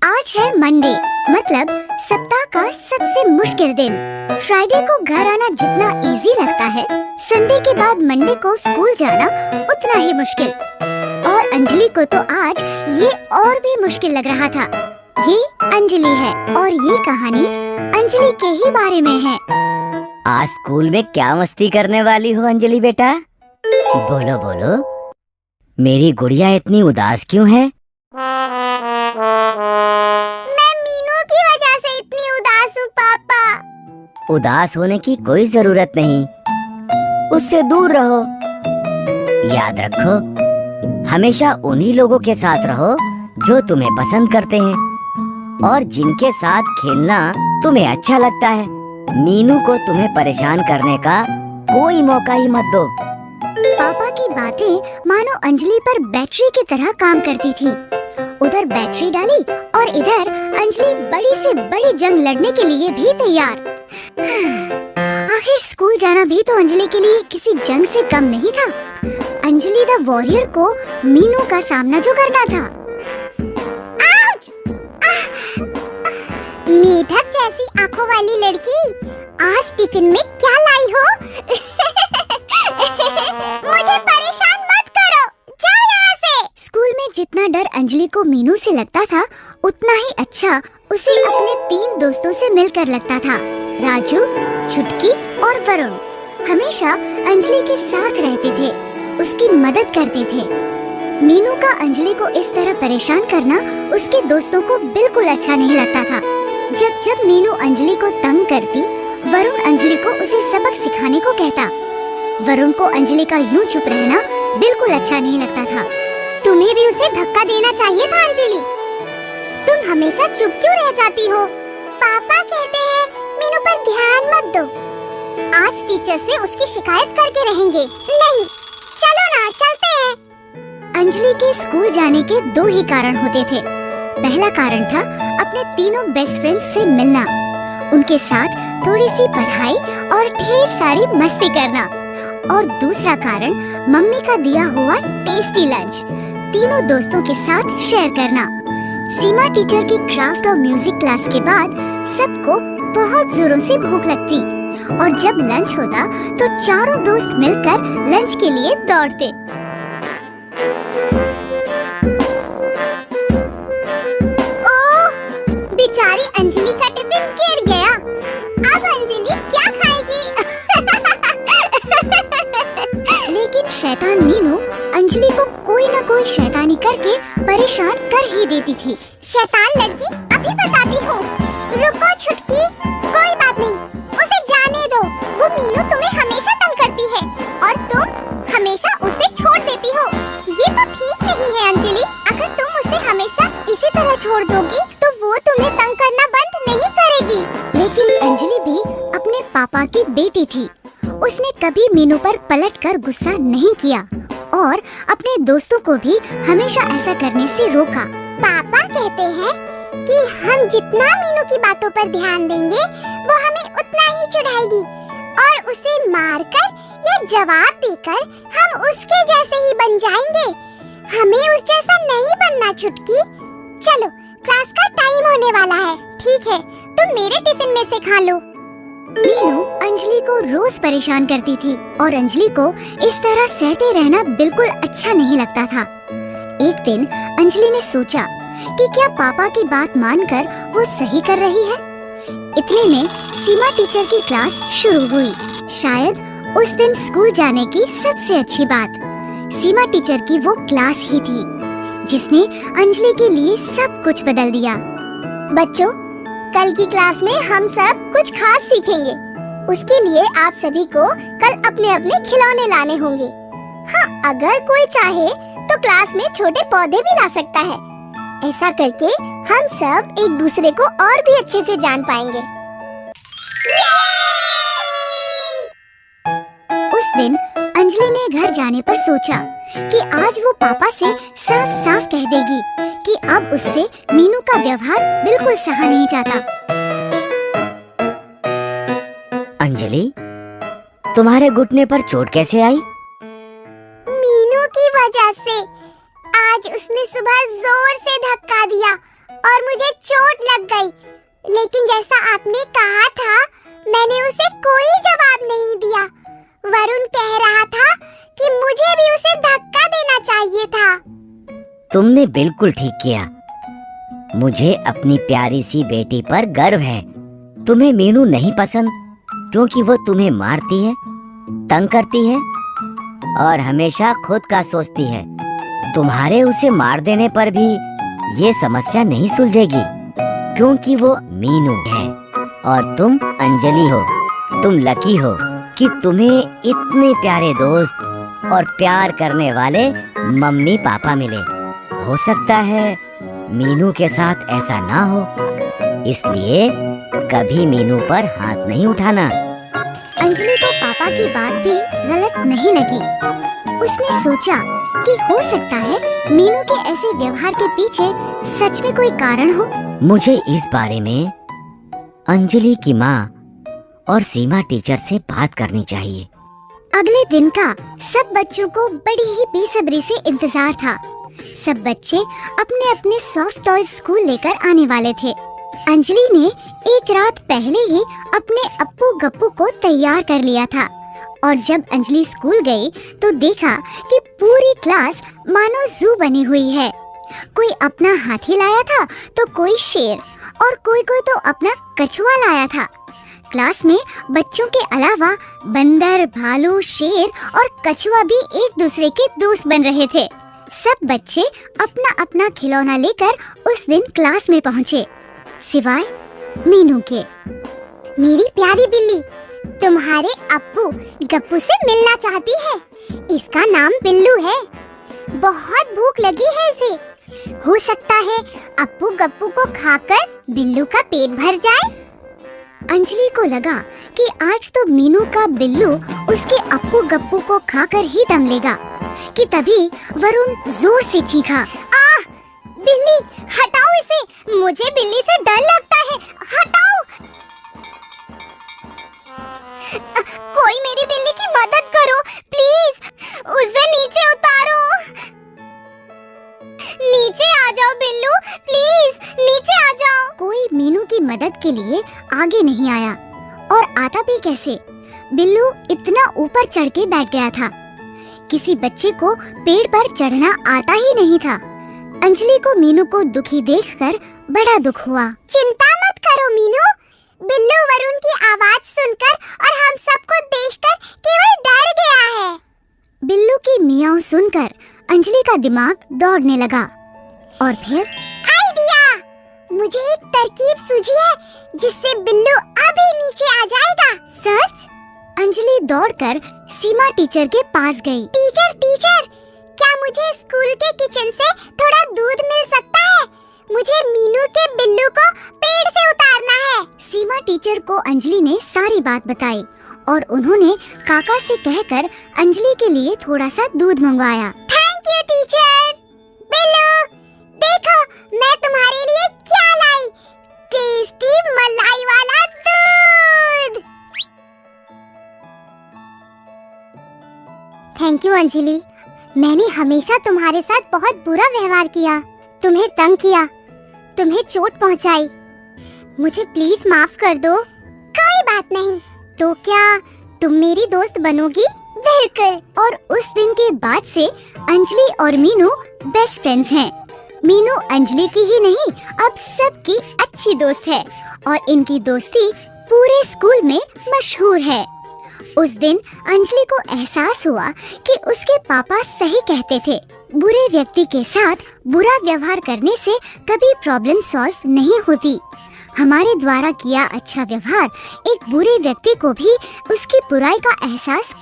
आज है मंडे, मतलब सप्ताह का सबसे मुश्किल दिन। फ्राइडे को घर आना जितना इजी लगता है, संडे के बाद मंडे को स्कूल जाना उतना ही मुश्किल। और अंजलि को तो आज ये और भी मुश्किल लग रहा था। ये अंजलि है और ये कहानी अंजलि के ही बारे में है। आज स्कूल में क्या मस्ती करने वाली हो अंजलि बेटा? बोलो बोलो, मेरी गुड़िया इतनी उदास क्यों है? मैं मीनू की वजह से इतनी उदास हूँ पापा। उदास होने की कोई जरूरत नहीं, उससे दूर रहो। याद रखो, हमेशा उन्हीं लोगों के साथ रहो जो तुम्हें पसंद करते हैं और जिनके साथ खेलना तुम्हें अच्छा लगता है। मीनू को तुम्हें परेशान करने का कोई मौका ही मत दो। पापा की बातें मानो अंजलि पर बैटरी की तरह काम करती थी। उधर बैटरी डाली और इधर अंजलि बड़ी से बड़ी जंग लड़ने के लिए भी तैयार। आखिर स्कूल जाना भी तो अंजलि के लिए किसी जंग से कम नहीं था। अंजलि द वॉरियर को मीनू का सामना जो करना था। मेढक जैसी आंखों वाली लड़की, आज टिफिन में क्या लाई हो? मुझे परेशान मत करो, जाओ यहाँ से। स्कूल में जितना डर अंजलि को मीनू से लगता था, उतना ही अच्छा उसे अपने 3 दोस्तों से मिलकर लगता था। राजू, छुटकी और वरुण हमेशा अंजलि के साथ रहते थे, उसकी मदद करते थे। मीनू का अंजलि को इस तरह परेशान करना उसके दोस्तों को बिल्कुल अच्छा नहीं लगता था। जब जब मीनू अंजलि को तंग करती, वरुण अंजलि को उसे सबक सिखाने को कहता। वरुण को अंजलि का यूं चुप रहना बिल्कुल अच्छा नहीं लगता था। तुम्हें भी उसे धक्का देना चाहिए था अंजलि, तुम हमेशा चुप क्यों रह जाती हो? पापा कहते हैं मीनू पर ध्यान मत दो, आज टीचर से उसकी शिकायत करके रहेंगे। नहीं, चलो ना, चलते हैं। अंजलि के स्कूल जाने के 2 ही कारण होते थे। पहला कारण था अपने तीनों बेस्ट फ्रेंड्स से मिलना, उनके साथ थोड़ी सी पढ़ाई और ढेर सारी मस्ती करना। और दूसरा कारण मम्मी का दिया हुआ टेस्टी लंच तीनों दोस्तों के साथ शेयर करना। सीमा टीचर की क्राफ्ट और म्यूजिक क्लास के बाद सबको बहुत जोरों से भूख लगती और जब लंच होता तो चारों दोस्त मिलकर लंच के लिए दौड़ते। बेचारी अंजलि का टिफिन गिर गया, अब अंजलि क्या खाएगी? लेकिन शैतान मीनू अंजलि को कोई न कोई शैतानी करके परेशान कर ही देती थी। शैतान लड़की, अभी बताती हूँ। रुको छुटकी, कोई बात नहीं, उसे जाने दो। वो मीनू तुम्हें हमेशा तंग करती है और तुम हमेशा उसे छोड़ देती हो। ये तो ठीक नहीं है अंजलि, अगर तुम उसे हमेशा इसी तरह छोड़ दोगी तो वो तुम्हें तंग करना बंद नहीं करेगी। लेकिन अंजलि भी अपने पापा की बेटी थी, उसने कभी मीनू पर पलटकर गुस्सा नहीं किया और अपने दोस्तों को भी हमेशा ऐसा करने से रोका। पापा कहते हैं कि हम जितना मीनू की बातों पर ध्यान देंगे वो हमें उतना ही चिढ़ाएगी और उसे मारकर या जवाब देकर हम उसके जैसे ही बन जाएंगे। हमें उस जैसा नहीं बनना छुटकी। चलो, क्लास का टाइम होने वाला है। ठीक है, तुम मेरे टिफिन में से खा लो। मीनू अंजलि को रोज परेशान करती थी और अंजलि को इस तरह सहते रहना बिल्कुल अच्छा नहीं लगता था। एक दिन अंजलि ने सोचा कि क्या पापा की बात मानकर वो सही कर रही है। इतने में सीमा टीचर की क्लास शुरू हुई। शायद उस दिन स्कूल जाने की सबसे अच्छी बात सीमा टीचर की वो क्लास ही थी जिसने अंजलि के लिए सब कुछ बदल दिया। बच्चों, कल की क्लास में हम सब कुछ खास सीखेंगे। उसके लिए आप सभी को कल अपने अपने खिलौने लाने होंगे। हाँ, अगर कोई चाहे तो क्लास में छोटे पौधे भी ला सकता है। ऐसा करके हम सब एक दूसरे को और भी अच्छे से जान पाएंगे। उस दिन अंजलि ने घर जाने पर सोचा कि आज वो पापा से साफ साफ कह देगी कि अब उससे मीनू का व्यवहार बिल्कुल सहा नहीं जाता। अंजलि, तुम्हारे घुटने पर चोट कैसे आई? मीनू की वजह से। आज उसने सुबह जोर से धक्का दिया और मुझे चोट लग गई। लेकिन जैसा आपने कहा था, मैंने उसे कोई जवाब नहीं दिया। वरुण कह रहा था कि मुझे भी उसे धक्का देना चाहिए था। तुमने बिल्कुल ठीक किया। मुझे अपनी प्यारी सी बेटी पर गर्व है। तुम्हें मीनू नहीं पसंद क्योंकि वो तुम्हें मारती है, तंग करती है और हमेशा खुद का सोचती है। तुम्हारे उसे मार देने पर भी ये समस्या नहीं सुलझेगी क्योंकि वो मीनू है और तुम अंजलि हो। तुम लकी हो कि तुम्हें इतने प्यारे दोस्त और प्यार करने वाले मम्मी पापा मिले। हो सकता है मीनू के साथ ऐसा ना हो, इसलिए कभी मीनू पर हाथ नहीं उठाना। अंजलि को पापा की बात भी गलत नहीं लगी। उसने सोचा कि हो सकता है मीनू के ऐसे व्यवहार के पीछे सच में कोई कारण हो। मुझे इस बारे में अंजलि की माँ और सीमा टीचर से बात करनी चाहिए। अगले दिन का सब बच्चों को बड़ी ही बेसब्री से इंतजार था। सब बच्चे अपने अपने सॉफ्ट टॉयज स्कूल लेकर आने वाले थे। अंजलि ने एक रात पहले ही अपने अप्पू गप्पू को तैयार कर लिया था और जब अंजलि स्कूल गई तो देखा कि पूरी क्लास मानो जू बनी हुई है। कोई अपना हाथी लाया था तो कोई शेर और कोई तो अपना कछुआ लाया था। क्लास में बच्चों के अलावा बंदर, भालू, शेर और कछुआ भी एक दूसरे के दोस्त बन रहे थे। सब बच्चे अपना अपना खिलौना लेकर उस दिन क्लास में पहुँचे, सिवाय मीनू के। मेरी प्यारी बिल्ली तुम्हारे अप्पू गप्पू से मिलना चाहती है। इसका नाम बिल्लू है। बहुत भूख लगी है इसे। हो सकता है अप्पू गप्पू को खाकर बिल्लू का पेट भर जाए। अंजलि को लगा कि आज तो मीनू का बिल्लू उसके अप्पू गप्पू को खाकर ही दम लेगा कि तभी वरुण जोर से चीखा, आह! बिल्ली, हटाओ इसे! मुझे बिल्ली से डर लगता है। हटाओ! कोई मेरी बिल्ली की मदद करो, प्लीज! उसे नीचे उतारो। नीचे आ जाओ बिल्लू, प्लीज! नीचे आ जाओ। कोई मीनू की मदद के लिए आगे नहीं आया और आता भी कैसे? बिल्लू इतना ऊपर चढ़ के बैठ गया था। किसी बच्चे को पेड़ पर चढ़ना आता ही नहीं था। अंजलि को मीनू को दुखी देखकर बड़ा दुख हुआ। चिंता मत करो मीनू, बिल्लू वरुण की आवाज सुनकर और हम सबको देखकर केवल डर गया है। बिल्लू की मियाऊ सुनकर अंजलि का दिमाग दौड़ने लगा और फिर आइडिया! मुझे एक तरकीब सूझी है जिससे बिल्लू अभी नीचे आ जाएगा। सच? अंजलि दौड़कर सीमा टीचर के पास गई। टीचर, क्या मुझे स्कूल के किचन से थोड़ा दूध मिल सकता है? मुझे मीनू के बिल्लू को पेड़ से उतारना है। सीमा टीचर को अंजलि ने सारी बात बताई और उन्होंने काका से कहकर अंजलि के लिए थोड़ा सा दूध मंगवाया। Thank you teacher. बिल्लू, देखो मैं तुम्हारे लिए क्या लाई, टेस्टी मलाई वाला दूध। थैंक यू अंजलि, मैंने हमेशा तुम्हारे साथ बहुत बुरा व्यवहार किया, तुम्हें तंग किया, तुम्हें चोट पहुंचाई। मुझे प्लीज माफ कर दो। कोई बात नहीं। तो क्या तुम मेरी दोस्त बनोगी? बिल्कुल। और उस दिन के बाद से अंजलि और मीनू बेस्ट फ्रेंड्स हैं। मीनू अंजलि की ही नहीं, अब सबकी अच्छी दोस्त है और इनकी दोस्ती पूरे स्कूल में मशहूर है। उस दिन अंजलि को एहसास हुआ कि उसके पापा सही कहते थे, बुरे व्यक्ति के साथ बुरा व्यवहार करने से कभी प्रॉब्लम सॉल्व नहीं होती। हमारे द्वारा किया अच्छा व्यवहार एक बुरे व्यक्ति को भी उसकी बुराई का एहसास